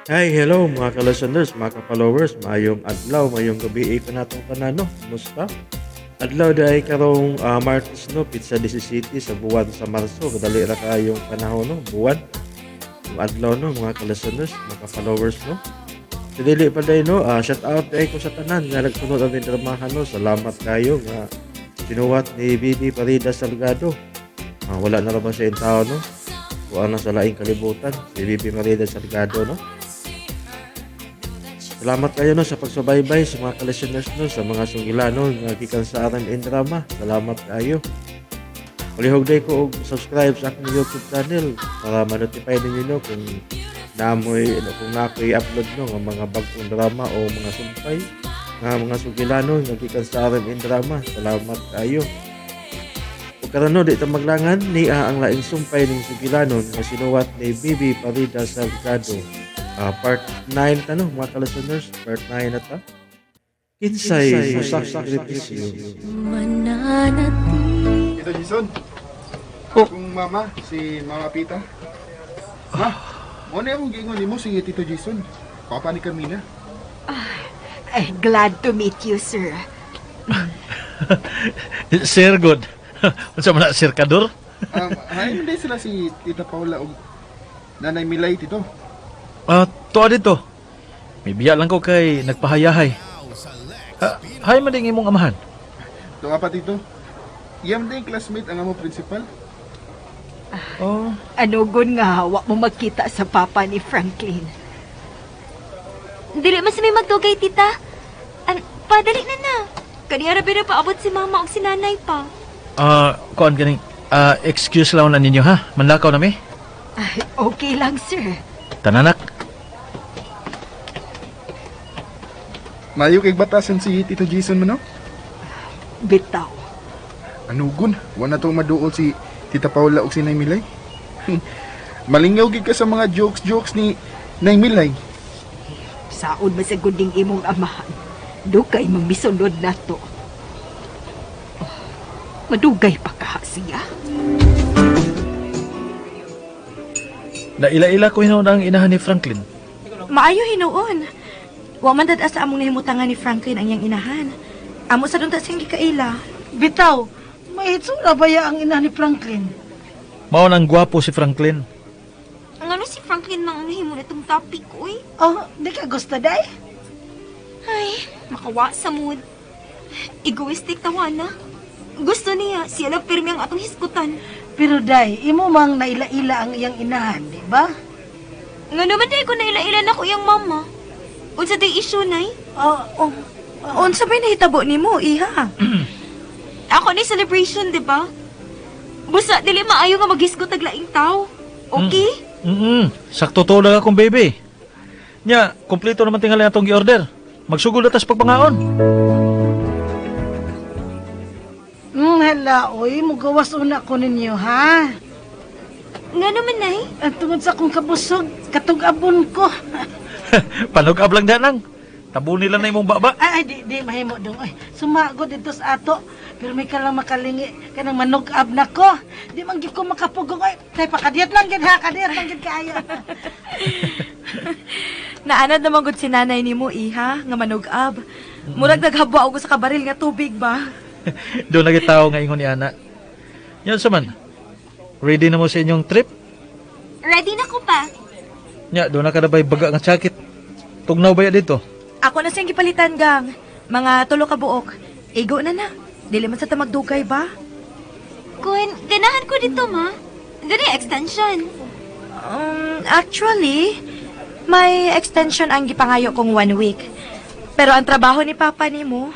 Hi, hello mga ka-listeners, mga ka-followers, mayong adlaw, mayong gabi ka natong tanan, no? Kumusta? Adlaw dahil karong Martes, no? Pizza 17 sa buwan sa Marso, kadali ra kayong panahon, no? Buwan, yung adlaw, no? Mga ka-listeners, mga ka-followers, no? Sa dili pa dahil, no? Shout out dahil ko sa tanan, nga nagsunod ang dramahan, no? Salamat kayo, nga sinuwat ni Bibi Parida Salgado. Wala na naman siya yung tao, no? Kuha na sa laing kalibutan, si Bibi Parida Salgado, no? Salamat kayo no sa pagsubaybay sa mga ka-listeners no sa mga sungilano nga gikan sa RM Drama. Salamat kayo. Palihog day ko og subscribe sa akong YouTube channel para ma-notify ninyo no kung namoy kung nakoy upload no ng mga bagong drama o mga sumpay nga mga sungilano nga gikan sa RM Drama. Salamat kayo. Ug karon no di ta maglangan ni ang laing sumpay ning sungilano nga sinuwat ni Bibi Parida Salgado. Part 9 tanong mga ka-listeners, part 9 na ta. Kinsay sakripisyo. Mananati. Tito Jason. Oh. Kung mama, si Mama Pita. Ma, mo na akong gingon mo si Tito Jason. Papa ni Carmina. Glad to meet you, sir. Sir, good. Unsa man na, Sir Kador? Hay hindi sila si Tita Paula o Nanay Milay, Tito. Tuwa dito. May biya lang ko kay nagpahayahay. Hay man din imong amahan. Ito nga pa, Tito. Iyam din classmate ang amo principal. Oh, Anugon nga, wa mo magkita sa papa ni Franklin. Dili mas may magdugay, tita. Padali na. Kaniya rabi na paabot si mama o si nanay pa. kuan ganing. Excuse lang na ninyo ha. Manlakaw na mi. Ay, okay lang, sir. Tananak. Mayo kay batasan si Tito Jason mo, no? Bitaw. Anugon, wala tong maduol si Tita Paula o si Nay Milay. Malingaw gid ka sa mga jokes ni Nay Milay. Saon masagod ding imong amahan. Dugay magmisunod na to. Madugay pa ka siya. Naila-ila ko hinuon ang inahan ni Franklin. Maayo hinuon. Wa man dad asa among nahimutangan ni Franklin ang iyang inahan. Amo sa dunta sing gikaila. Bitaw, may hitsura ba ya ang ina ni Franklin? Mao nang gwapo si Franklin. Ang ano si Franklin mang nahimo itong topic, uy. Oh, di ka gusto, day? Ay, makawa sa mood. Egoistic tawana. Gusto niya, siya lang pirmi ang atong hiskutan. Pero day, imo mang naila-ila ang iyang inahan, di ba? Nga naman dahil ko naila-ila na ko iyang mama. Unsa day issue, nay? Unsa ba nahitabo ni mo, iha? Ako ni celebration, di ba? Busa, dili maayo nga maghisgot tag laing tao. Okay? Sakto to lang akong baby. Nya, kompleto naman tingali atong gi-order. Magsugod na tas pagpangaon. Hala, oy, mugawas una ko ninyo, ha? Nga naman, nay? At tungod sa akong kabusog, katugabon ko. Panugab lang danang. Tabu nila na imong baba. Ay, di mahimo dong. Ay, sumagod dito sa ato. Pero may kalang makalingi, kanang manugab na ko. Di man gyud ko makapugong. Ay, tay pakadiyat lang gid ha, kadiyat lang gid kaayo. Naanad naman gud si nanay ni mo, iha, nga manugab. Murag naghabwa og sa kabaril nga tubig ba? Doon lagi tao nga ingon ni Ana. Yan sa man. Ready na mo sa inyong trip? Ready na ko pa. Nya, doon na ka na ba'y baga nga sakit. Tugnaw ba ya dito? Ako na siyang gipalitan, gang. Mga tulo ka buok. Igo na na. Dili man sa ta magdugay ba? Kun, ganahan ko dito, ma. Gani extension. Actually, may extension ang gipangayo kong 1 week. Pero ang trabaho ni Papa ni mo,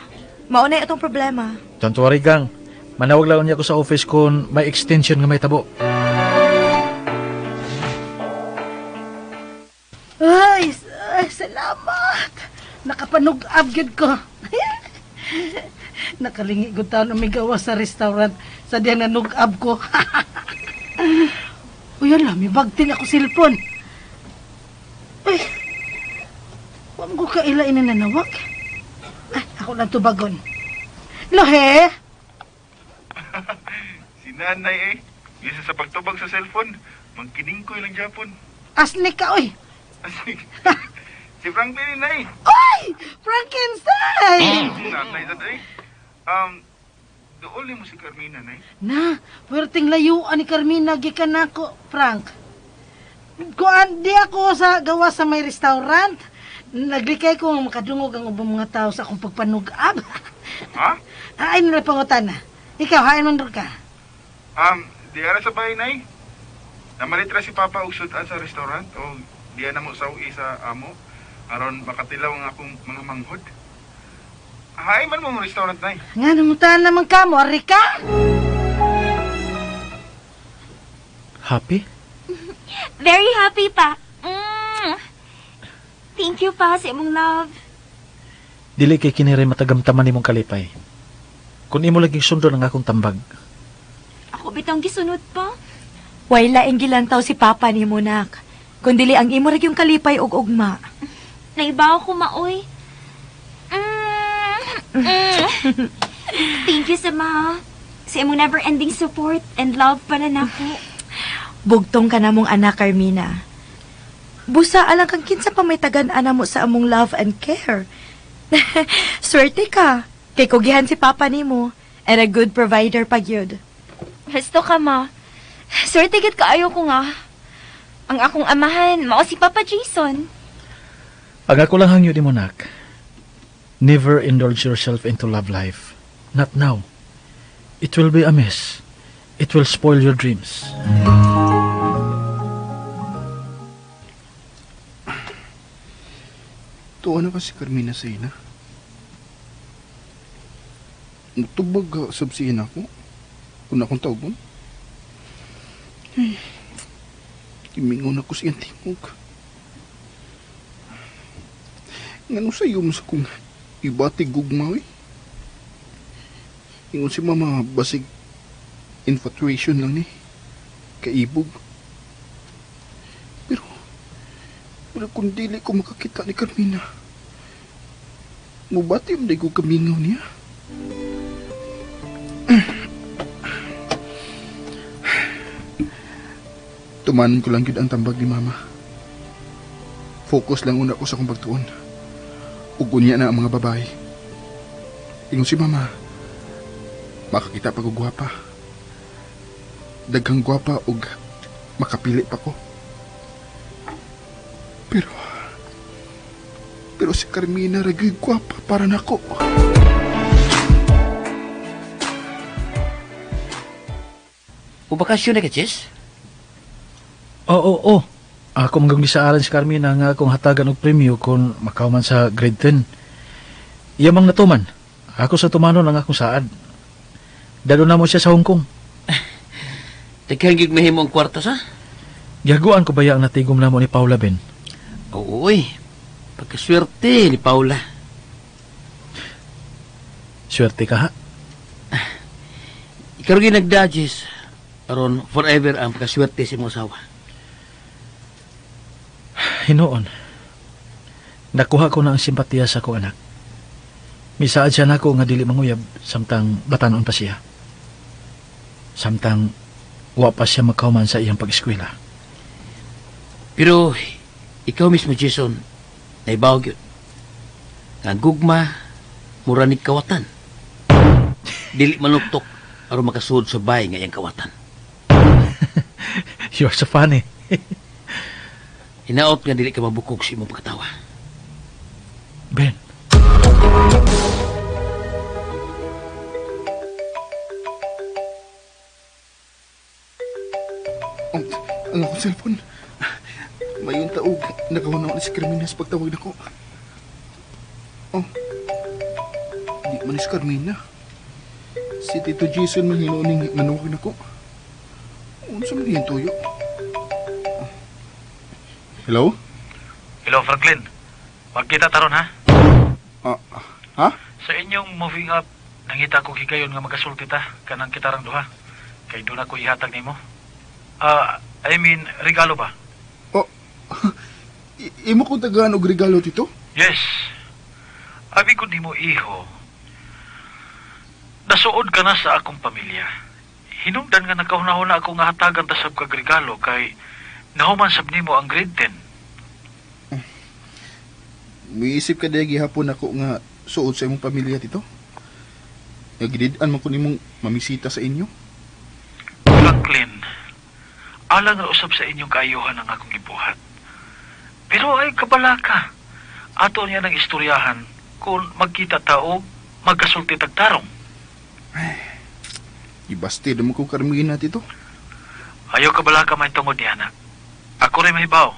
maunay itong problema. Don't worry, gang. Manawag lang niya ako sa office kung may extension nga may tabo. Ay, salamat. Nakapanugab gid ko. Nakalingi ko taon umigawa sa restaurant sa diyan na nugab ko. Uy, ala, may bagtin ako cellphone. Ay, huwag ko kaila inanawag. Ay, ako lang tubagon. Lohe? Si Nanay Isa sa pagtubag sa cellphone, magkining ko ilang Japon. Asli ka, uy. Si Franklin, Nay. Ay! Frankenstein! Nanay, Day. Doon mo si Carmina, Nay. Na, puwerteng layuan ni Carmina gikan nako, Frank. Kuan di ako sa gawa sa may restaurant. Naglikay ko nga makadungog ang ubang mga tao sa akong pagpanugab. Ha? Ay, nila pangutan na. Ikaw, hain man rin ka. Di ara sa bahay, Nay. Namalitra si Papa usudan sa restaurant o diya na mo sa uwi sa amo aron makatilaw ang akong mga manghod. Hay man mo restaurant, Nay. Nga, nangutan naman ka mo, ari ka? Happy? Very happy pa. Thank you pa sa imong love. Dili kay kiniray matagamtaman nimong kalipay. Kung imo laging sundo ng akong tambag. Ako bitang gisunod pa. Way laing gilantaw si Papa ni mo, nak. Kundili ang imo rin yung kalipay og ugma. Naibaw ko maoy. Thank you sa sa imong never-ending support and love pa na nako. Bugtong ka na mong anak, Carmina. Busa alang kang kinsa pa may tagan-ana mo sa among love and care. Swerte ka. Kay kugihan si Papa ni mo. And a good provider pa gyud. Gusto ka, ma. Swerte gid kaayo ko nga. Ang akong amahan, mao si Papa Jason. Ang ako lang hangyo ni mo, nak. Never indulge yourself into love life. Not now. It will be a mess. It will spoil your dreams. Tuwa na ka si Carmina sa ina. Nagtubag subsihin ako. Kung akong tawgon. Ay, imingon ako siyang tingog. Ngano sa iyo mo sa kong ibatig gugmaw eh. Ingon si mama basig infatuation lang ni. Kaibog. Pero kung dili ko makakita ni Carmina, mubati mo ko kamingaw niya. Tumanan ko lang yun ang tambag ni mama. Focus lang una ko sa kong pagtuon. Ugunya na ang mga babae. Ingon si mama, makakita pa ko gwapa. Daghang gwapa ug makapili pa ko. Pero si Carmina ragay gwapa para nako. Ubakasyon na ka, Jess? Oo. Ako manggang gisaaran si Carmina nga akong hatagan og premyo kung makauman sa grade 10. Iyamang natuman. Ako sa tumanon ang akong saad. Dalo na mo siya sa Hong Kong. Daghang gig mahimo ang kwarta sa? Gihaguan ko baya ang natigom na mo ni Paula Ben. Ooy. Pagkaswerte ni Paula. Swerte ka ha? Ikaw rin nagdadges. Aron forever ang pagkaswerte si mong asawa. Hinoon. Nakuha ko na ang simpatiya sa akong anak. Misaad siya nako nga dili manguyab samtang batanon pa siya. Samtang wa pa siya magkauman sa iyang pag-eskwela. Pero ikaw mismo, Jason, naibaw yun. Ang gugma, mura ni kawatan. Dili manuktok aron makasuod sa bahay nga iyang kawatan. You're so funny. Hinaot nga dili ka mabukog sa imong pagkatawa. Ben. Ang akong cellphone. Mayon taog. Nakahunaw na si Carmina sa pagtawag na ko. Di man ni si Carmina. Si Tito Jason man hinuuning nanawag na ko. Unsa man yung tuyo? Hello? Hello, Franklin. Magkita taron ha? Ha? Sa inyong moving up, nangita ko higayon nga magasulti ta kanang kitarang duha. Kay doon ako ihatag nimo. I mean, regalo ba? Imo kong tagaan og regalo, Tito? Yes. Abi ko nimo iho. Nasuod ka na sa akong pamilya. Hinungdan nga nagkahuna-huna ako nga hatagan ta sab kag regalo kay nahuman sab nimo ang grade 10. Muisip ka dahil gihapon ako nga suod sa imong pamilya dito? Nagididaan mo ko nimong mamisita sa inyo? Franklin, alang ra usab sa inyong kaayuhan ang akong gibuhat. Pero ay kabala ka. Ato niya ng istoryahan kung magkita tao, magkasulti tagtarong. Ibastid mo ko Carmina dito. Ayaw kabala ka may tungod niya, anak. Ako rin mahibaw.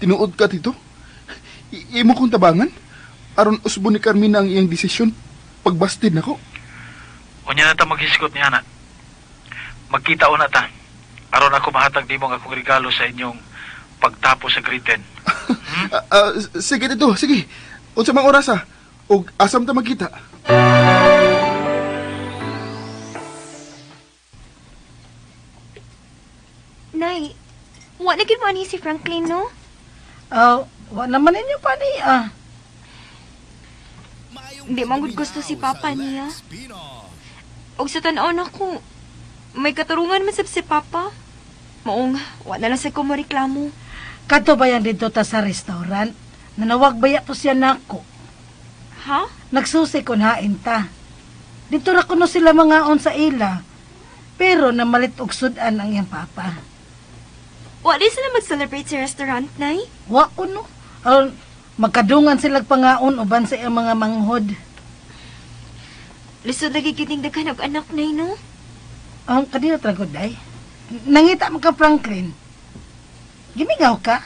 Tinuod ka dito? Imo kong tabangan? Aron usbo ni Carmina ang iyang desisyon pagbastid nako. Unya na ta maghisikot niya, anak. Magkita una ta. Aron ako mahatag nimo ang akong regalo sa inyong pagtapos sa grade 10. Sige dito, sige. Unsa mang oras ug asam ta magkita? Nay, wa na gid mo ani si Franklin, no? Wa naman ninyo pa niya. Hindi man gud gusto si Papa niya. Og sa tan-aw nako, may katarungan man sab si Papa. Maong, wa na lang sa ko reklamo. Kato ba yan dito ta sa restaurant? Nanawag baya to siya nako. Ha? Nagsusi kon hain ta. Dito ra kuno sila mga on sa ila. Pero namalit og sudan ang iyang papa. Wa di sila mag-celebrate sa restaurant, Nay? Wa uno. Magkadungan sila pangaon uban sa iyang mga manghod. Lisod lagi kiting daghan og anak, Nay, no? Ang kanina tragod day. Nangita mo ka Franklin. Gimingaw ka?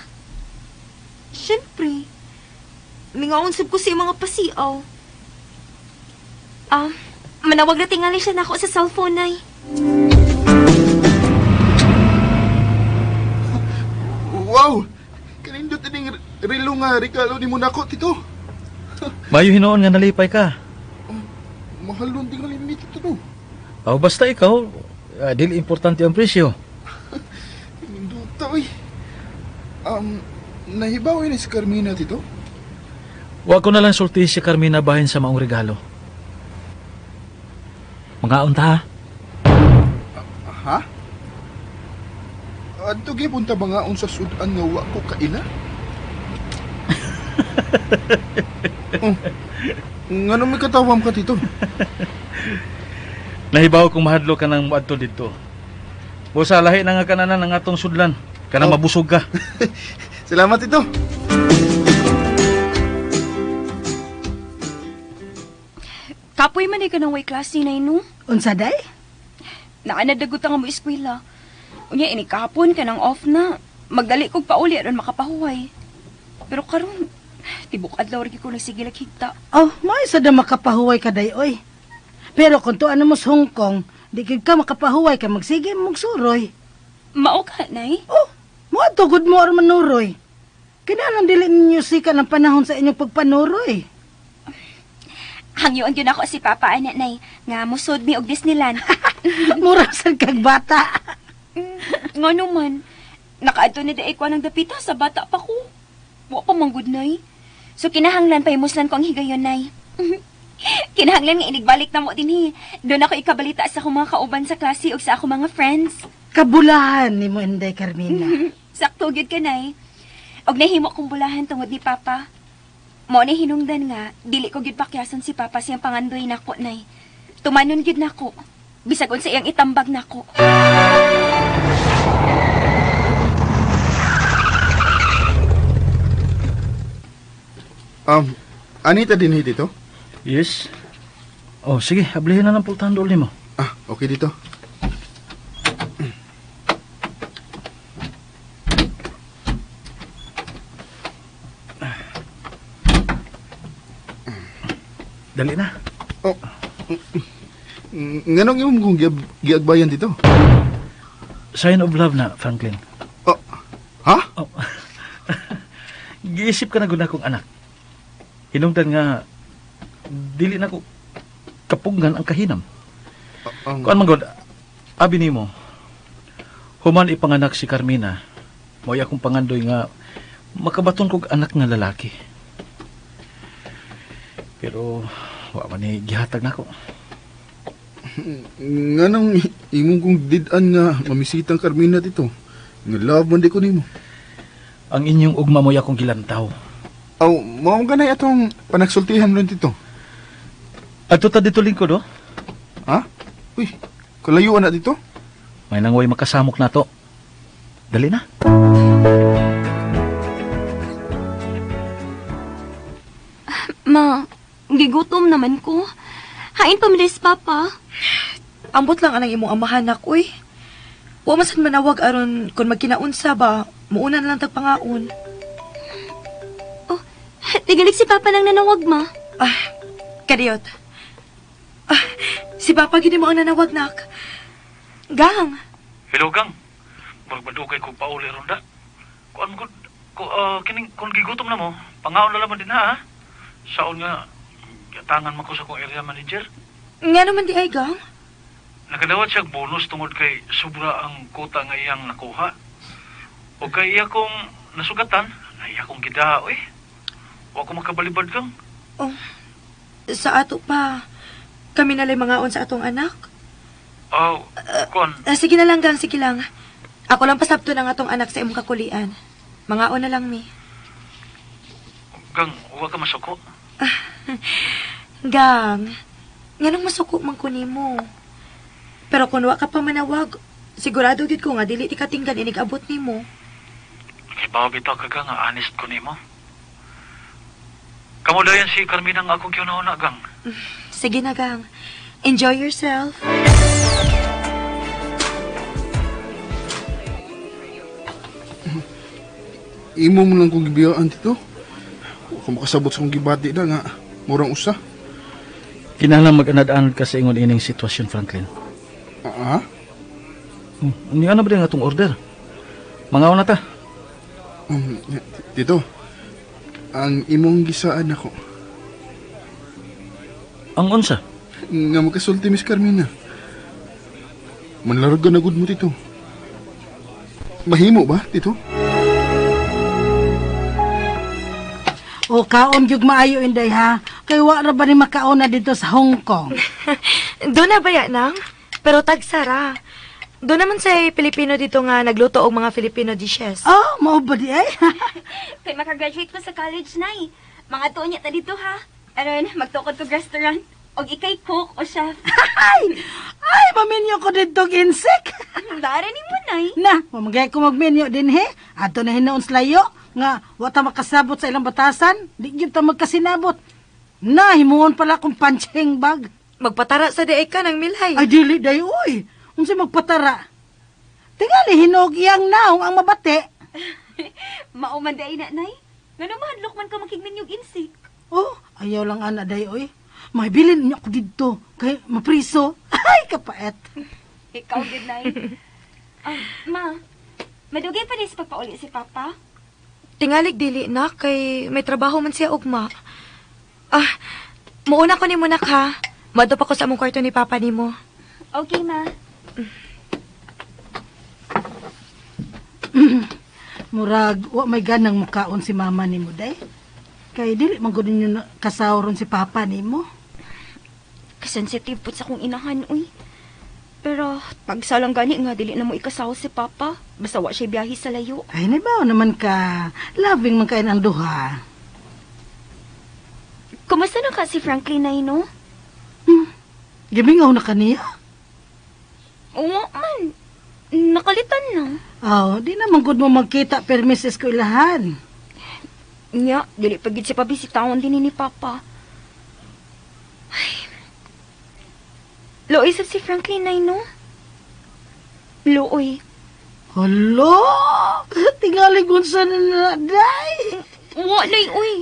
Siyempre. Mingaon sab ko sa iyang mga pasiaw. Manawag na tingali siya nako sa cellphone, Nay. Wow! Kanindot ining relo nga regalo ni mo nako tito. Mayo hinoon nga nalipay ka. Mahal nun tingali ni tito no. Basta ikaw, dili importante ang presyo. Kanindot oy. Nahibaw ni si Carmina tito. Wa ko na lang sulti si Carmina bahin sa maong regalo. Mga unta ha? Ha? Adto gyud punta ba nga sa sudan nga wa ko kaila? Ngano may katawam ka tito? Nahibaw kung mahadlo ka ng muadto dito. Busa lahi na nga kananan ng atong sudlan. Kanang mabusog ka. Salamat tito. Kapoy man ka ng way class ni Nay, no? Unsa day? Naanadagot nga mo eskwela. Unya, inikapon ka ng off na. Magdali kog pauli aron makapahuway. Pero karon, tibok adlaw rin ko nagsigil higta. May isa na makapahuway ka day oy. Pero kung tuan mo sa Hong Kong, di gid ka makapahuway ka magsige mong suroy. Mao ka, Nay? Mo tugod mo or manuroy. Kinahanglan dili ninyo sika ng panahon sa inyong pagpanuroy. Hangyoon yun ako si Papa, anak, Nay. Nga musod mi og Disneyland. Murasan kag bata. Nga naman, nakaadto na daig ko ng dapita sa bata pa ko. Wa pa manggod, Nay. So kinahanglan pa imuslan ko ang higayon, Nay. Kinahanglan nga inigbalik na mo din Doon ako ikabalita sa akong mga kauban sa klase o sa akong mga friends. Kabulahan ni mo Inday Carmina. Sakto gyud ka, Nay. Og nahimo kong bulahan tungod ni Papa. Mo ni hinungdan nga, dili ko gyud pakyason si Papa siyang pangandoy nako, Nay. Tumanon gyud nako. Bisag unsa iyang itambag nako. Anita din dito? Yes. Sige, ablihin na ng pultahan doon mo. Okay dito. Dali na. Nganong imong kung giagbayan dito? Sign of love na, Franklin. Ha? Giisip ka na gud akong anak. Hinungdan nga dili na ko kapunggan ang kahinam. Kuan man gud, abi nimo. Human ipanganak si Carmina. Mo'y akong pangandoy nga makabaton kog anak nga lalaki. Pero wa man ni gihatag nako. Nganong imong kung didan nga mamisitang Carmina dito. Nga love man di ko nimo. Ang inyong ugma mo'y akong gilantaw. Aw, mao ganay atong panagsultihan ron dito. Ato ta dito lingkod, oh. Ha? Uy, kalayo na dito? May nangway makasamok na to. Dali na. Ma, gigutom naman ko. Hain pa milis, Papa. Ambot lang anang imong amahan nak, uy. Wa man sad manawag aron kung magkinaunsa ba, muuna na lang tagpangaon. Oh, tigalig si Papa nang nanawag, Ma. Kadiyot. Si Papa gini mo ang nanawag nak. Gang. Hello, gang. Murag madugay ko pauli ronda. Kuan mo kining kung gigutom na mo, pangaon na laman din ha. Saon nga yatangan man ko sa kong area manager. Nga naman di ay, gang. Nakadawat siya bonus tungod kay sobra ang kota nga iyang nakuha. O kay iya kong nasugatan, ay iya kong gidao eh. Wa ko makabalibad kang. Oh, sa ato pa, kami nalay mangaon sa atong anak. Oh, kon. Sige na lang, gang, sige lang. Ako lang pasabto ng atong anak sa imong kakulian. Mangaon na lang mi. Gang, huwag ka masuko. Gang, nganong masuko man ko nimo. Pero kung wa ka pa manawag, sigurado gid ko nga dili ti katinggan inig abot nimo. Kibaw bitaw ka gang, honest ko nimo. Kamu dayan si Carmina ang akong kiunauna, gang. Sige na, gang. Enjoy yourself. Imo mo lang kong gibiyaan dito. Kung makasabot sa kong gibati na nga, murang usa. Kinahanglan mag-anad-anad ka sa ingon ining sitwasyon, Franklin. Ha? Hindi ano ba din atong order? Mangaon na ta. Dito, ang imong gisaan ako. Ang unsa? Nga magkasulti, Miss Carmina. Manlarag ka na good mo, Tito. Mahimo ba, Tito? O kaon gyud maayo inday ha. Kay wa ra ba ni makaon na dito sa Hong Kong? Doon na ba yan, nang? Pero tagsara. Doon naman sa Pilipino dito nga nagluto og mga Filipino dishes. Oh, mao ba di ay? Kay makagraduate ko sa college na eh. Mga tuon niya ta dito ha. Aron, magtukod ko restaurant. Og ikay cook o chef. Ay, maminyo ko dito ginsik. Dari ni mo, Nay. Na, mamagay ko magmenyo din he. Ato na hinaon sa layo. Nga, wata makasabot sa ilang batasan. Di gyud ta magkasinabot. Na, himuon pala akong punching bag. Magpatara sa diay ka ng milhay. Ay, dili day, uy. Unsa magpatara? Tingali, hinog iyang naong ang mabate. Mauman day na, Nay. Nga naman, lukman ka makignin yung insik. Oh, ayaw lang ana day, uy. May bilin niyo ako dito. Kay mapriso. Ay, kapaet. Ikaw, good night. Ma, madugay pa rin sa pagpauli si Papa? Tingalig dili na kay may trabaho man siya ugma. Muuna ko ni mo nak ha. Madto pa ko sa among kwarto ni Papa nimo. Okay, Ma. Murag, wa may ganang mukaon si mama ni mo, day. Kay dili man gud ninyo kasawron si papa ni mo. Kasensitive po sa kong inahan, uy. Pero, pagsalang gani nga, dili na mo ikasaw si Papa. Basta wa siya biyahe sa layo. Ay, nabaw naman ka. Loving man kayo ng duha. Kumusta na ka si Franklin na no? Gibingaw na kaniya. Oo man. Nakalitan na. Oh, di naman gud mo magkita permises ko ilahan. Nya, dili pagid si pabisitawan din ni Papa. Ay. Lo, isip si Franklin na no? Looy. Hala! Tingali gunsa na day. Walay, uy.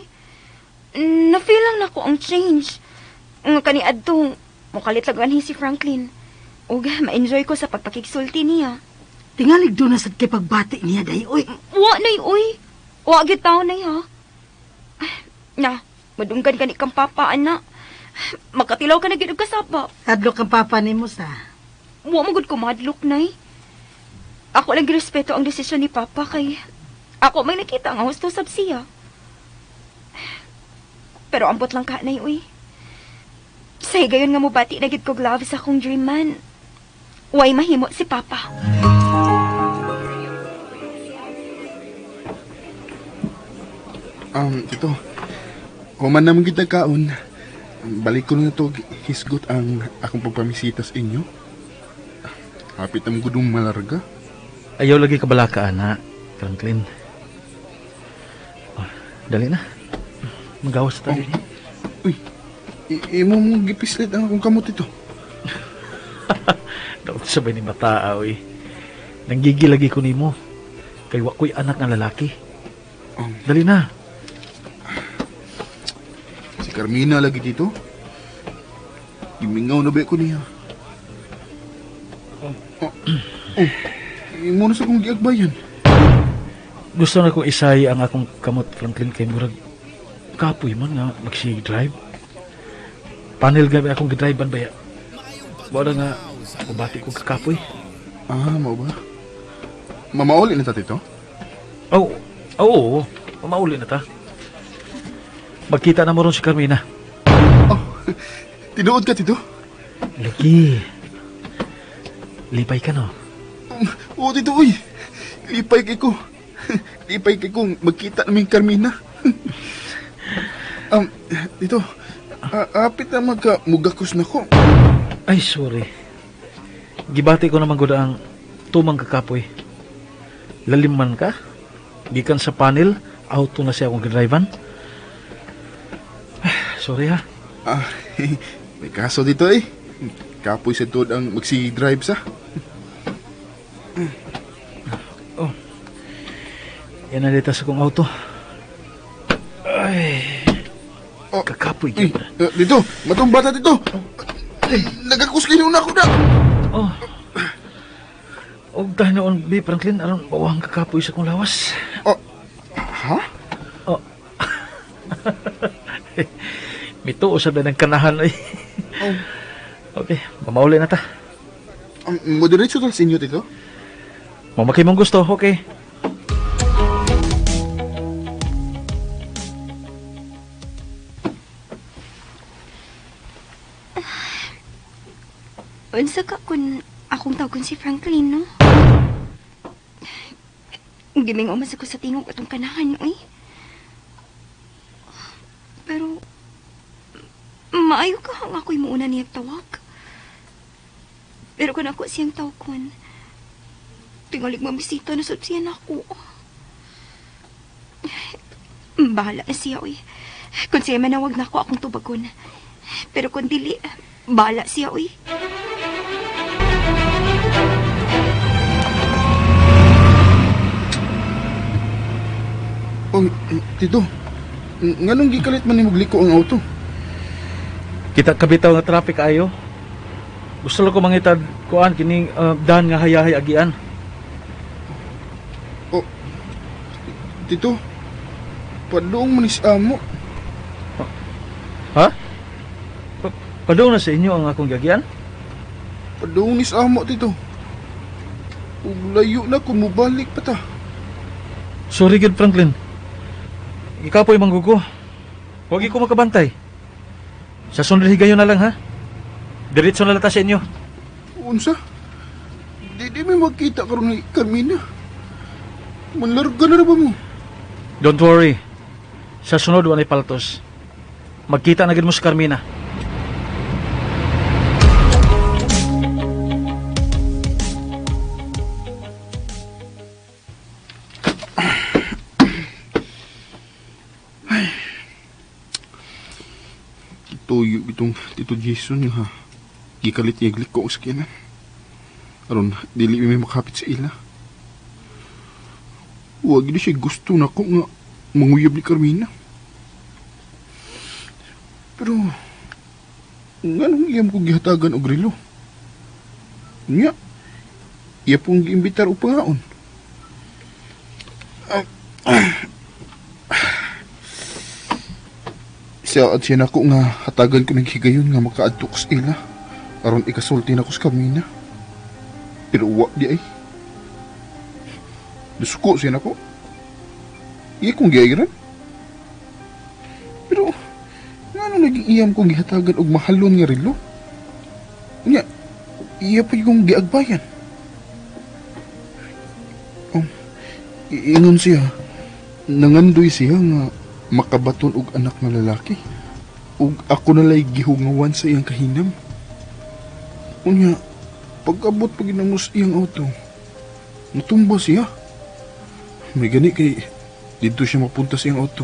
Na-feel lang na ko ang change. Nga kaniad to, mukalit lang si Franklin. Ug ma-enjoy ko sa pagpakigsulti niya. Tingalig doon na sa kipagbati niya day, oy. Walay, uy. Wagit tao na ha. Na, madunggan ka ni kang papa, anak. Makatilaw ka na ginag kasapa. Adlok ang papa ni mo sa. Wa magud ko madlok, nay. Ako lang girespeto ang desisyon ni Papa kay ako may nakita nga gusto sab siya. Pero ambot lang ka, nay, uy. Say gayon nga mo bati na gid ko love sa akong dream man. Way mahimo si Papa. Tito, human naman kita kaon. Balik ko na ito, hisgot ang akong pagpamisita sa inyo. Hapit ang gudong malarga. Ayaw lagi kabalaka, ana, Franklin. Oh, dali na. Magawas tayo. Uy, imo mong gipislit ang akong kamot ito. Daot sabay ni Mataa, oy. Nanggigilagi ko nimo. Kay wakoy anak ng lalaki. Dali na. Si Carmina lagi dito. Gimingaw na ba ko niya? Imo na sa kong giagbayan. Gusto na kong isay ang akong kamot, Franklin, kay murag kapoy man nga magsi-drive. Panel gabi akong gidrivean ba ya? Wala nga, mabati ko kakapoy. Mao ba? Mamauli na ta tito? Oo, mamauli na ta. Magkita na mo ron si Carmina. Tinuod ka tito? Lagi. Lipay ka no? Oo tito, uy. Lipay kay ko. Lipay kay ko magkita namin Carmina. Tito, apit na mugakos na ko. Ay, sorry. Gibati ko naman gud ang tumang kakapoy. Lalim man ka? Gikan sa panel, auto na siya akong gidrivean. Sorry ha. May kaso dito eh. Kapoy sa tuod ang magsi-drive sa. Yan na dito sa kong auto. Ay. Kakapoy Uy, yun. dito, matong bata dito. Nagakuskino na ako na. Og dahil noon, B. Franklin, aron bawang kakapoy sa kong lawas. Ha? Mito, usab na ng kanahan ay. Okay, mamauli na ta. Moderate sa inyo dito? Mamakay mong gusto, okay. Unsa ka kun akong tawgon si Franklin, no? Gimingaw man ko sa tingog atong kanahan, oy. Pero, maayo ka hang ako'y muuna niyang tawag. Pero kung ako siyang tawgon, tingali mamisita na sa siya ako. Bahala na siya, oy. Kung siya manawag na ako, akong tubagon. Pero kung dili, bahala siya, oy. Tito, nganong gikalit man ni mugliko ang auto? Kita kabitaw nga traffic ayo. Gusto lang ko mangitad kuan kining daan nga hayahay agian. Tito, padung manis amo. Ha? Padung na sa inyo ang akong gagian? Padung nis amo, Tito. Ug layo na kung mubalik pa ta. Sorry gid Franklin. Ikapoy manggugo. Huwag ko makabantay. Sa sunod higayon na lang ha. Diretso na lang ta sa inyo. Unsa? Di may magkita karon ni Carmina. Manlarga na ba mo? Don't worry. Sa sunod walay paltos. Magkita na gid mo si Carmina. Tuyo itong Tito Jason nga gikalit niya glik ko ang sakyanan. Aron, dili may makapit sa ila. Huwag na siya gusto na ko nga manguyab ni Carmina. Pero, nga nung iyam ko gihatagan og relo. Nya, iya pong giimbitar o pangaon. Siya at siya nako nga hatagan ko ng higayon nga makaadto ko sa ila aron ikasulti na ko sa Carmina. Pero wa di ay. Dusuko siya nako. Iya kong giayran. Pero nga nung naging iyam kong gihatagan og mahalon nga relo. Nya, iya pa yung giagbayan. Ingon siya, nangandoy siya nga makabaton og anak nga lalaki. Ug ako nalay gihungawan sa iyang kahinam. Unya, pag-abot pag inamos iyang auto, natumba siya. May gani kay dito siya mapunta sa iyang auto.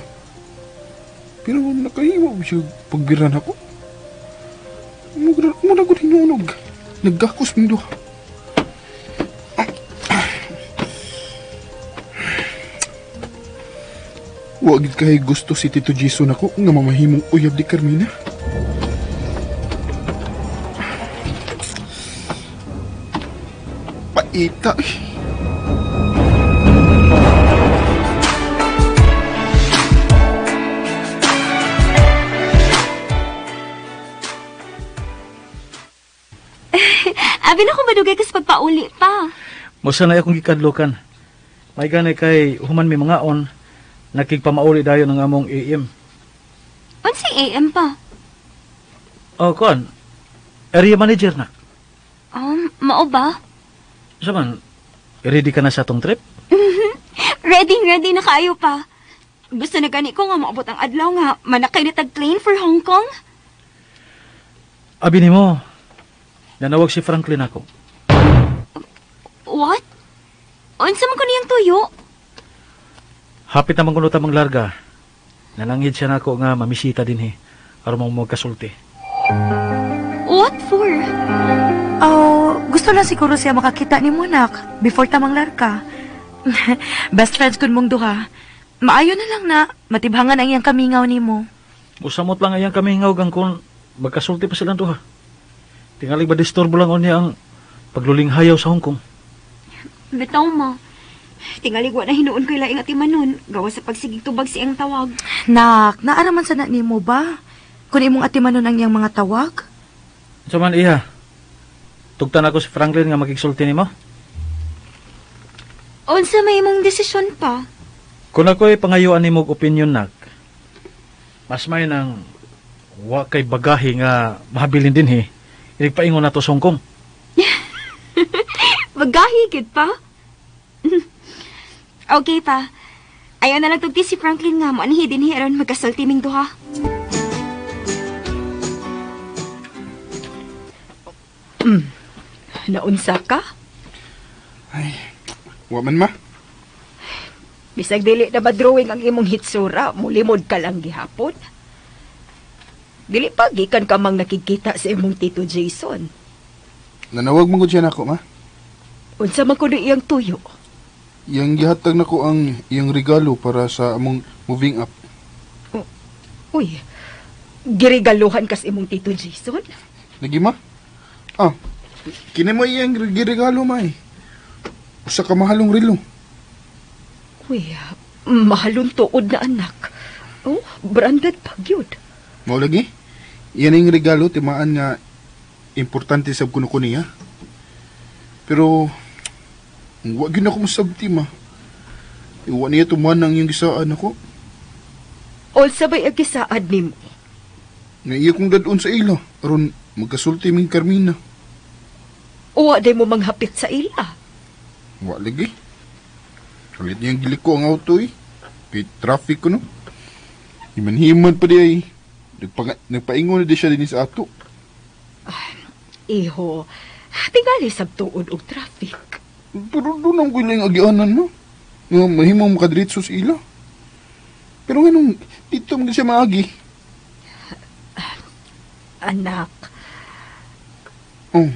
Pero nakahiwa ko siya pagbiran ako. Muna ko hinunog. Naggakos mo doon. Wagid kay gusto si Tito Jason ako nga mamahimong uyab di Carmina. Paita eh. Abi na ko madugay kas pagpauli pa. Musa na akong gikadlokan. May gani kay human may mga on, nakigpamauli dayo ng among AM. Unsay AM pa? Oh, kuan. Area manager na. Mao ba? Sa man, ready ka na sa tong trip? Ready na kayo pa. Gusto na gani ko nga maabot ang adlaw nga manakay ni tag plane for Hong Kong. Abi nimo, nanawag si Franklin ako. What? Unsa man ko niyang tuyo? Hapit naman kuno tamang larga. Nalangid siya nako nga mamisita din aron mo magkasulti. What for? Oh, gusto lang siguro siya makakita ni Monak before tamang larka. Best friends kun mong duha. Maayo na lang na matibhangan ang iyang kamingaw nimo. Usamot lang ayang kami ngawgang kung magkasulti pa silang duha. Tingali ba disturbo lang on niya ang paglulinghayaw sa Hong Kong. Bitaw ma. Tingalig wa na hinuon ko ilaing atimanon. Gawa sa pagsigig tubag siyang tawag. Nak, naaraman sa na nimo ba? Kung imong atimanon ang iyang mga tawag? So man iha, tugtan ako si Franklin nga magigsulti nimo. Unsa may imong desisyon pa? Kung ako'y pangayuan nimo og opinion nak, mas may nang wa kay bagahe nga mahabilin din Iligpaingon na to sa Hong Kong. Magahigid pa? Okay pa. Ayaw na lang tugti si Franklin nga mo anihi din aron magkasulti ming duha. Naunsa ka? Ay, waman ma. Bisag dili na ba drawing ang imong hitsura, mulimod ka lang gihapon? Dili pa gikan ka mang nakikita sa imong Tito Jason. Nanawag mo siya nako ma. Unsa man kuno iyang tuyo? Yang gihatag nako ang iyang regalo para sa among moving up. Uy, girigaluhan kas imong Tito Jason? Lagi ma? Ah, kini mo iyang regalo ma eh. Usa ka mahalong relo. Uy, mahalong tuod na anak. Oh, branded pa gyud. Mao lagi? Yan ang regalo timaan nga importante sab kuno niya. Pero wa gyud ako masabti ma. Iwa niya tuman ang iyong gisaan ako. All sabay agisaad nimo. Nga iya kong dadon sa ila aron magkasulti ming Carmina. Uwa day mo manghapit sa ila. Wa lagi. Kalit niyang gilik ko ang auto eh. Kay traffic ko no. Himan-himan pa di ay. Nagpaingon na di siya din sa ato. Iho, tingali sab tuod og traffic. Pero doon ang gulang agianan no. Nga mahimang makadiritso sa ila. Pero ganun, dito mo siya maagi. Anak, Oh,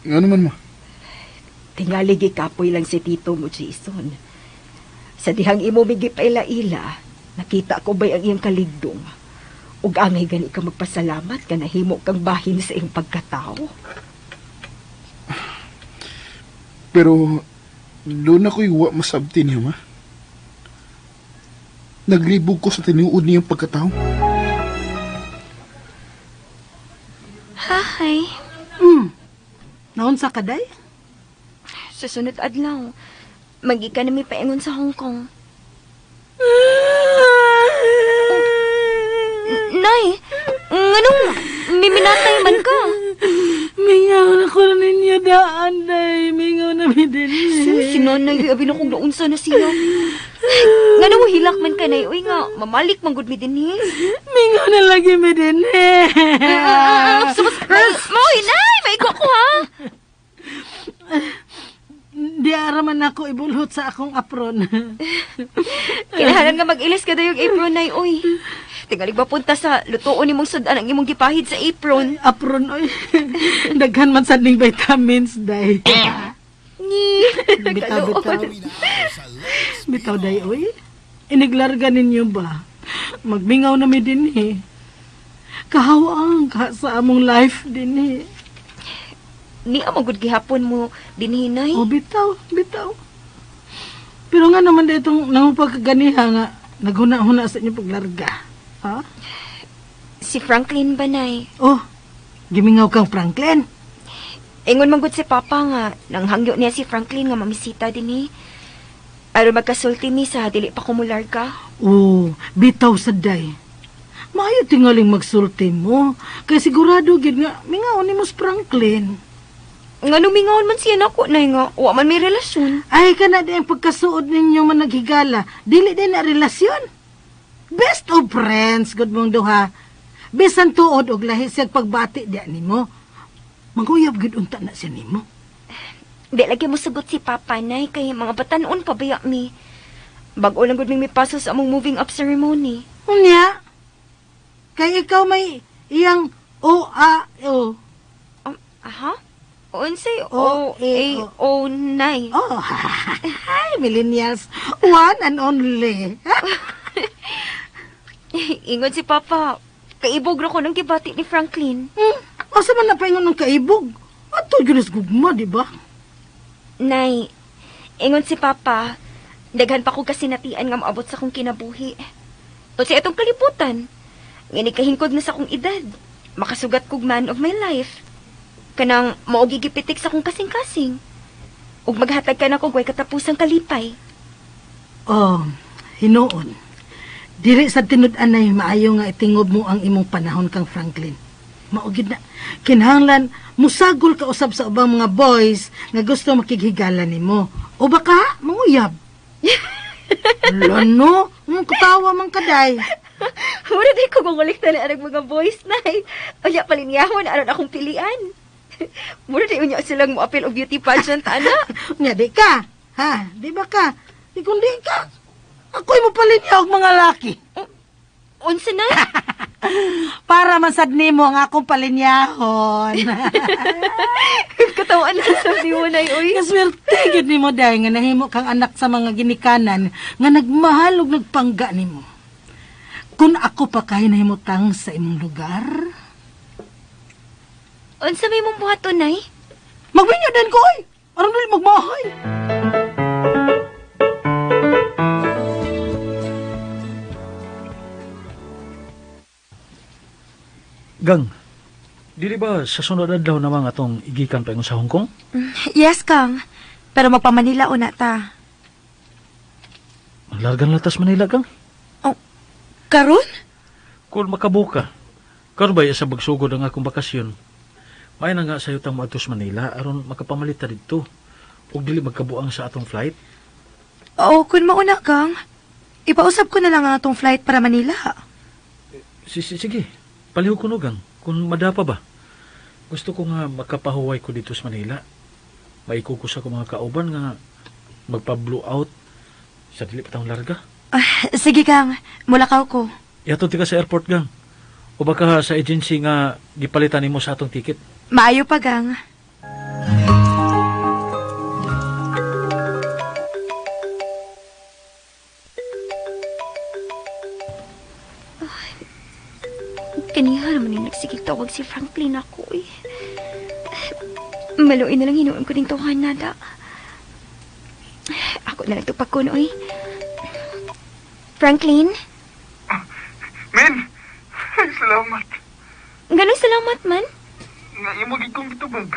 nga naman ma. tingali gikapoy lang si Tito mo, Jason. Sa dihang imo migipaila-ila, nakita ko ba'y ang iyang kaligdong. Ug angay gani ka magpasalamat ka nahimo kang bahin sa iyong pagkatao. Pero doon ako'y wa masabti niya ma. Naglibog ko sa tinuod niyang pagkatao. Hi. Naunsa ka day? Sa sunod adlaw, magika na may paingon sa Hong Kong. Nay, nganong miminatay man ka? Mingaw na ko ninyo daan day. Mingaw na mi din. Si nanay, abi na kong naunsa na siya. Nga na mo hilak man ka na, uy nga, mamalik man gud mi din eh. Mingaw na lagi mi din Mauhi, nay! Maigo ko ha! Di araman ako ibulhot sa akong apron. Kailangan nga mag-ilis ka daw yung apron, nay, uy. Tingalig ba punta sa lutoon ni mong sudan ang imong gipahid sa apron? Apron, oy. Daghan man sad ning vitamins, day. Bitaw, bitaw. Bitaw, day, oy. Iniglarga ninyo ba? Magmingaw na mi din eh. Kahawang ka sa among life din eh. Ni amang gud gihapon mo dinhinay. Oh, bitaw, bitaw. Pero nga naman ditong nangupagkaganiha nga, naghuna-huna sa inyo paglarga. Ha? Si Franklin ba, nay? Oh, gimingaw kang Franklin. Ingon man gud si Papa nga, nang hangyo niya si Franklin nga mamisita din eh. Aron magkasulti mi sa dili pa kumularga. Oh, bitaw sa day. Maayo tingaling magsulti mo. Kaya sigurado gid nga, mingaw ni mo si Franklin. Nga numingaon man siya nako, nay nga, wa man may relasyon. Ay, kana di ang pagkasuod ninyo man naghigala. Dili din na relasyon. Best of friends, good mong duha. Bisan tuod og lahi siyag pagbati diya nimo. Maguyab gid unta na siya nimo. Di lagi mo sugot si Papa, nay, kay mga batanon pa baya mi. Bago lang gud mi paso sa among moving up ceremony. Unya, kay ikaw may iyang O-A-O. Aha? Unsay O-A-O, nay. Oh, hi, millennials. One and only. Ingon si Papa, kaibog ra ko ng kibati ni Franklin. Asa man napaingon ng kaibog? Ato ginas gugma, di ba? Nay, ingon si Papa, daghan pa ko kasi natian nga maabot sa kong kinabuhi. O sa itong kalibutan, ngani kahingkod na sa kong edad, makasugat kog man of my life. Kanang maugigipitik sa kong kasing-kasing. Ug maghatag ka na kog way katapusang kalipay. Oh, hinoon. Dili sa tinud-anay maayo nga itingob mo ang imong panahon kang Franklin. Maugid na. Kinahanglan, musagol ka usab sa ubang mga boys nga gusto makighigala nimo. O baka, manguyab. Lano, kutawa man kaday. Mura di ko gugulik na ang mga boys, nay. Unya palinyahon, aron akong pilian. Mura di unya silang mo-appeal o beauty pageant, anak. Nga, di ka. Ha, di ba ka? Di kung di ka. Ako'y mo palinyaw og mga laki. Unsa na? Para masad nimo ang akong palinyahon. Katawan na sabi mo, nay, uy. Kaswerte gid nimo day nga nahimo kang anak sa mga ginikanan nga nagmahal ug nagpangga nimo. Kung ako pa kay nahimutang sa imong lugar, Unsa may mong buhaton, nay? magbinyo din ko oy. Aron dili magmahay. Gang, dili ba sa sunod adlaw na mga atong igikan pa sa Hong Kong? Yes, Kang. Pero magpamanila una ta. Maglargan latas Manila, Gang. Karon? Kung makabuka, karon ba sa bagsugod ang akong bakasyon? May na nga sayo tang maadtos Manila aron makapamalit ta didto. Ug dili magkabuang sa atong flight. Oo, kun mauna, Kang. Ipausap ko na lang ang atong flight para Manila. Sige, palihog ko no, Gang. Kung madapa ba? Gusto ko nga makapahuway ko dito sa Manila. Maikukus ako mga kauban nga magpa-blow out sa dili pa taong larga. Sige, Kang. Mulakaw ko. Yato ti ka sa airport, Gang. O baka sa agency nga gipalitan nimo sa atong ticket. Maayo pa, Gang. Kaniha naman yung nagsigig tawag si Franklin ako eh. Maluin na lang hinuon ko din tuhan nada. Ako na lang ito pagkuno eh. Franklin? Men! Ay, salamat. Ganun salamat man. Nga imugig kong itubag.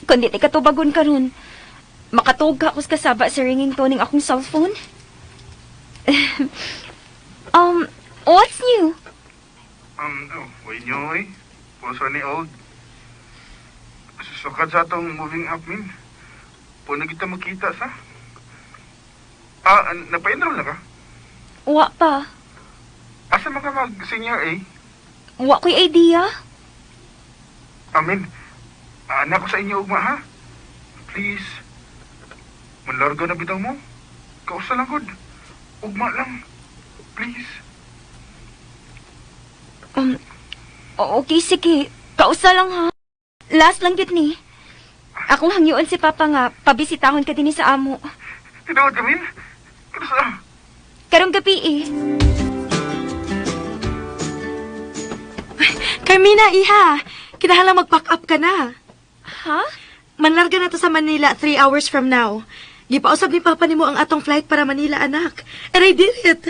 Kung di ka tubagon ka ron, makatug ka ako sa kasaba sa ringing toning akong cellphone. What's new? Way nyo eh. Puso ni Old. Susukad sa atong moving up, min. Puno kita makita sa. Napa-enroll na ka? Wa pa. Asa man ka mag-senior A? Wa ko'y idea. Amin. Anak ko sa inyo, ugma, ha? Please. Manlargo na bitaw mo. Kausa lang, God. Ugma lang. Please. Okay, sige. Kausa lang ha. Last lang yun ni. Akong hangyoon si Papa nga, pabisitahon ka din sa amo. Tinawad ka, Min? Karusa. Karong gabi eh. Carmina, iha. Kinahanglan mag-pack up ka na. Ha? Manlarga na to sa Manila 3 hours from now. Gipausab ni Papa nimo ang atong flight para Manila, anak. And I did it.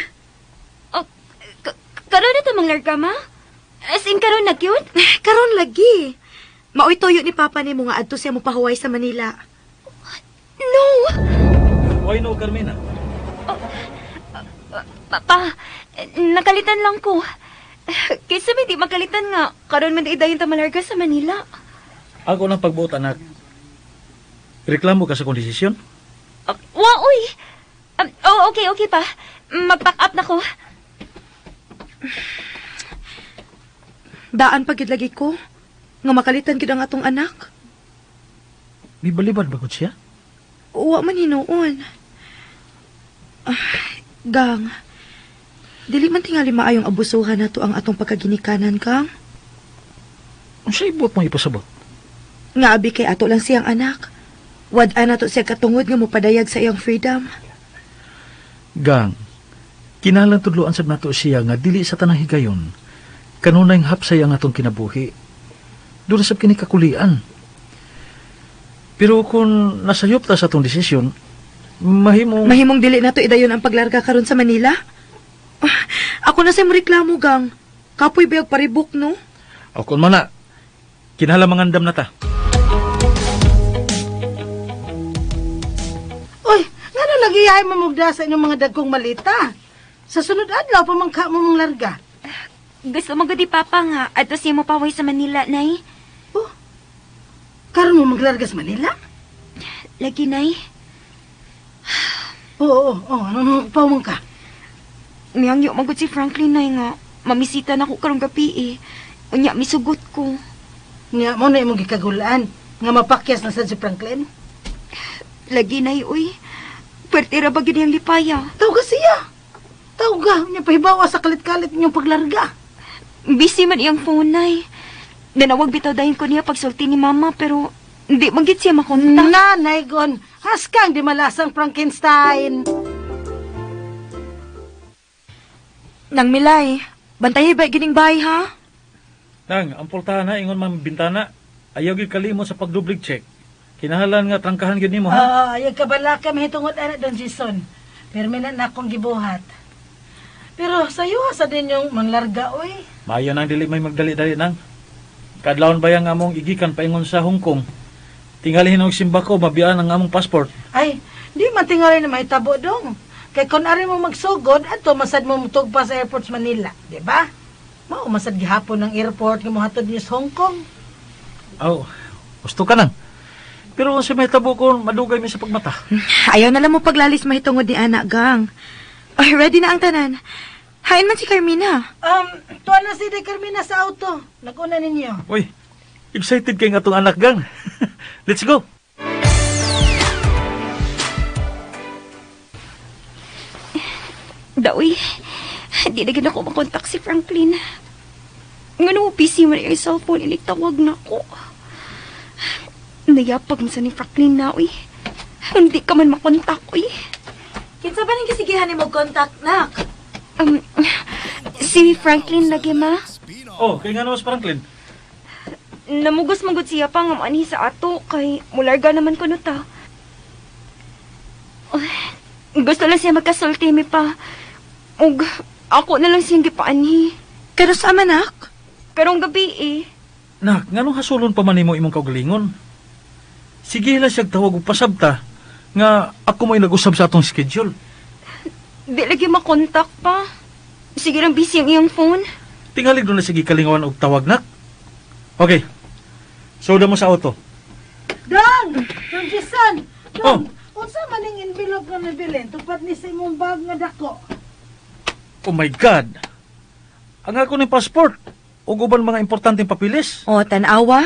Karon na tamang larga ma? As in karon na yun? Karon lagi. Maoy toyo ni Papa nimo nga adto siya mo pahuway sa Manila. No! Why no, Carmina? Papa, nakalitan lang ko. Kaysa may di makalitan nga, karon man di dayon ta malarga sa Manila. Ako lang pagbuot, anak. Reklamo ka sa kondisisyon? Uy! Okay pa. Mag-pack up na ko. Daan pagid lagi ko nga makalitan gid ang atong anak. May balibad ba ko siya? Wa man hinuon. Gang. Dili man tingali maayong abusuhan nato ang atong pagkaginikanan, Gang. Ang siya ibot mo ipasabot? Nga abi kay ato lang siyang anak. Wad-an nato siya katungod nga mopadayag sa iyang freedom. Gang, kinalang tudloan sab nato siya nga dili sa tanang higayon. Kanunay hapsay ang atong kinabuhi. Doon sab kini kakulian. Pero kung nasayop ta sa atong desisyon, Mahimong dili nato idayon ang paglarga karon sa Manila? Ako na sa reklamo, Gang. Kapoy bayag paribok, no? O kung mana, kinahanglan na ta. Uy, nga na lagi mo mugda sa inyong mga dagkong malita. Sa sunod adlaw, pamangka mo mong larga. Gusto mo gudi Papa nga, adto siya mo paway sa Manila, Nay. Oh, karon mo maglarga sa Manila? Lagi, Nay. Oo, pamangka. Miyangyo magod si Franklin, Nay nga. Mamisita na ko karong gabi eh. Unya, misugot ko. Nga mo na imong gikagulaan nga mapakyas na sa si Franklin. Lagi, Nay, uy. Pwerte ra ba gini ang lipaya? Tawga siya. Tawga, niya pahibawa sa kalit-kalit niyong paglarga. Busy man iyang phone, Nay. Nanawag bitaw dahin ko niya pagsulti ni Mama, pero hindi manggit siya makontak. Nanay, Gon. Haskang di malasang Frankenstein. Nang Milay, bantayan ba gining bahay, ha? Nang, ang pultahan ingon man bintana, ayaw gyud kalimot sa pagdublig check. Kinahanglan nga trangkahan gyud nimo, ha? Yung kabalaka mahitungod anak Don Jason. Permanent na akong gibuhat. Pero sayo sa din yung manlarga, oy. Maayo nang dili may magdali-dali nang. Kadlawon ba yang among igikan paingon sa Hong Kong? Tingali hinog simba ko, mabiyaan ang among passport. Ay, di man tingali na mahitabo dong. Kay kung ari mo magsugod, ato masad mo mutog pa sa airports Manila, di ba? Mao masad gihapon ng airport nga mohatod niyo sa Hong Kong. Oh, gusto ka nang. Pero kung si may tabo ko, madugay mi sa pagmata. Ayaw na lang mo paglalis mahitungod ni anak, Gang. Ay, ready na ang tanan. Hain man si Carmina. Tuwa na si De Carmina sa auto. Naguna ninyo. Uy, excited kay nga atong anak, Gang. Let's go. Daoy, di na gina ko makontak si Franklin. Nga nung busy man yung cellphone, iligtawag na ako. Nayapag mo sa ni Franklin na, uy. Hindi ka man makontak, uy. Kinsa ba ning kasigihan ni mo contact, nak? Si Franklin lagi, ma. Oh, kay nga naman si Franklin. Namugos magod siya pa nga maani sa ato, kay mularga naman ko no ta. Gusto lang siya magkasulti mi pa. Ug ako na lang siyang gipaanhi. Pero sa manak? Karong gabi eh. Nak, nganong hasulon pa man nimo imong kaugalingon? Sige lang siyag tawag og pasabta nga ako mo'y nag-usab sa atong schedule. Di lagi makontak pa. Sige lang busy ang iyong phone. Tingalig doon na sige kalingawan og tawag, nak. Okay. Soda mo sa auto. Don! Don Jason! Don! Oh. Unsa man ning envelope nga nabilin tupad ni sa imong bag nga dako? Oh my God! Ang ako ng passport o uban mga importanteng papilis. O, tanawa.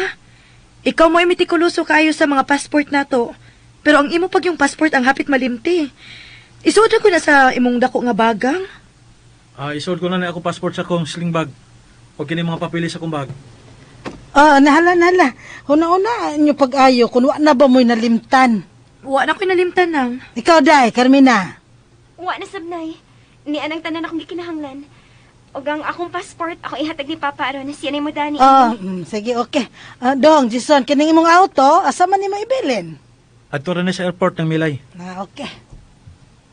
Ikaw mo ay mitikuloso kayo sa mga passport na to. Pero ang imo pag yung passport ang hapit malimti. Isuod ko na sa imong dako nga bagang. Isuod ko na ako passport sa akong sling bag. O kini mga papilis sa akong bag. Nahala. Una-una, inyo pag-ayo, kung wa na ba mo'y nalimtan? Wa na ko'y nalimtan nang. Ikaw, Day, Carmina. Wa na sabnay. Ni anang tanan akong gikinahanglan. Og ang akong passport, ako ihatag ni Papa aron na siya ni mo dani. Sige, okay. Dong, Jason, kining imong auto, asa man ni mo ibilin? Adto ra na sa airport ng Milay. Okay.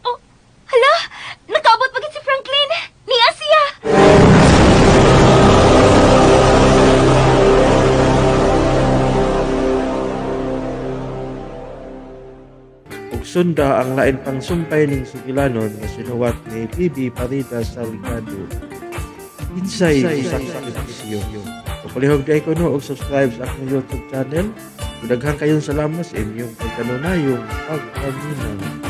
Oh, hala! Nakaabot pagit si Franklin! Ni Asia! Ug sunda ang lain pang sumpay ning sugilanon nga sinuwat ni Bibi Parida Salgado. Insay usak sa episyo. Kapalihog di ko no og subscribe sa akong YouTube channel. Daghang kayong salamat sa inyong pagkanunayong pagkaminaw.